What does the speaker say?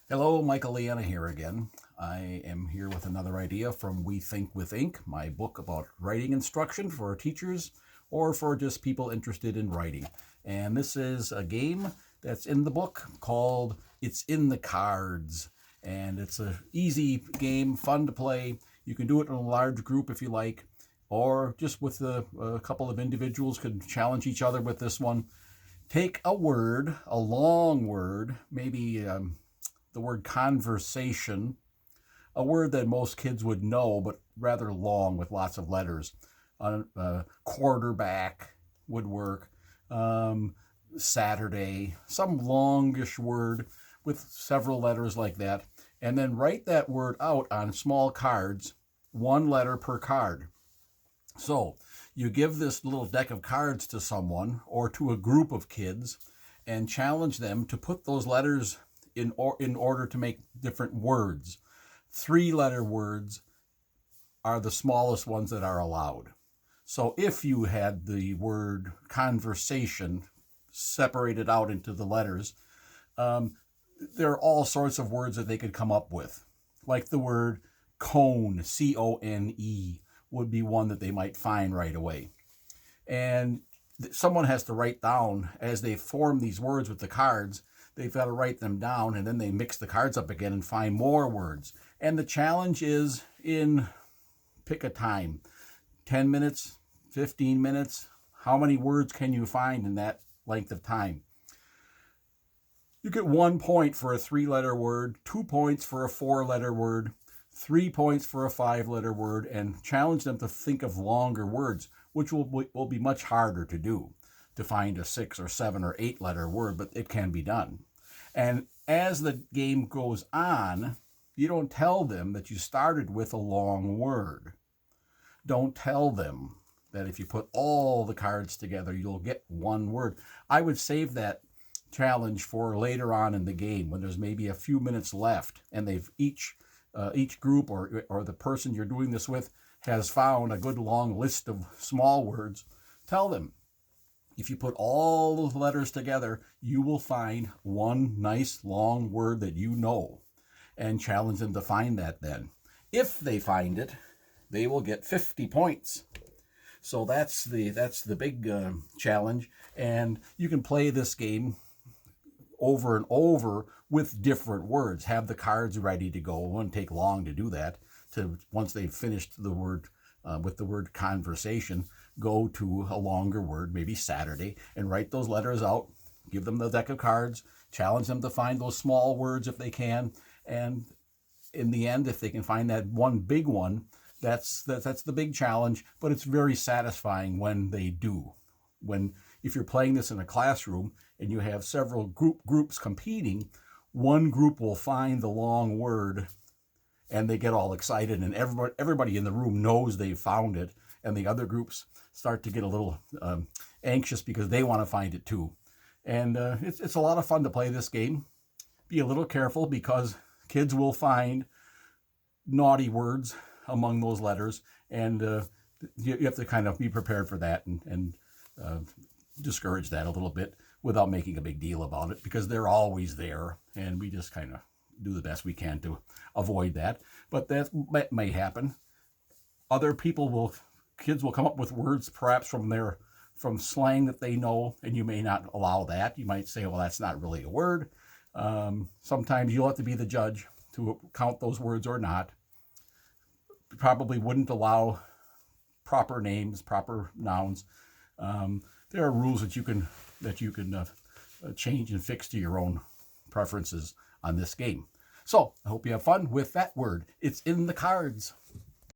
Hello, Michael Leanna here again. I am here with another idea from We Think with Ink, my book about writing instruction for teachers or for just people interested in writing. And this is a game that's in the book called It's in the Cards. And it's an easy game, fun to play. You can do it in a large group if you like, or just with a couple of individuals could challenge each other with this one. Take a word, a long word, maybe the word conversation, a word that most kids would know, but rather long with lots of letters. Quarterback would work. Saturday, some longish word with several letters like that. And then write that word out on small cards, one letter per card. So you give this little deck of cards to someone or to a group of kids and challenge them to put those letters in order to make different words. 3-letter words are the smallest ones that are allowed. So if you had the word conversation separated out into the letters, there are all sorts of words that they could come up with. Like the word cone, C-O-N-E, would be one that they might find right away. And someone has to write down, as they form these words with the cards, they've got to write them down, and then they mix the cards up again and find more words. And the challenge is pick a time, 10 minutes, 15 minutes. How many words can you find in that length of time? You get 1 point for a 3-letter word, 2 points for a 4-letter word, 3 points for a 5-letter word, and challenge them to think of longer words, which will be much harder to do, to find a 6 or 7 or 8-letter word, but it can be done. And as the game goes on, you don't tell them that you started with a long word. Don't tell them that if you put all the cards together, you'll get one word. I would save that challenge for later on in the game when there's maybe a few minutes left and they've each group or the person you're doing this with has found a good long list of small words. Tell them, if you put all those letters together, you will find one nice long word that you know, and challenge them to find that then. If they find it, they will get 50 points. So that's the big challenge, and you can play this game over and over with different words. Have the cards ready to go. It won't take long to do that. Once they've finished the word with the word conversation, go to a longer word, maybe Saturday, and write those letters out. Give them the deck of cards. Challenge them to find those small words if they can. And in the end, if they can find that one big one, that's the big challenge. But it's very satisfying when they do. If you're playing this in a classroom and you have several groups competing, one group will find the long word and they get all excited, and everybody in the room knows they've found it, and the other groups start to get a little anxious because they want to find it too. And it's a lot of fun to play this game. Be a little careful because kids will find naughty words among those letters, and you have to kind of be prepared for that and discourage that a little bit without making a big deal about it, because they're always there, and we just kind of do the best we can to avoid that. But that may happen. Kids will come up with words perhaps from slang that they know, and you may not allow that. You might say, well, that's not really a word. Sometimes you'll have to be the judge to count those words or not. Probably wouldn't allow proper names, proper nouns. There are rules that you can change and fix to your own preferences on this game. So I hope you have fun with that word. It's in the cards.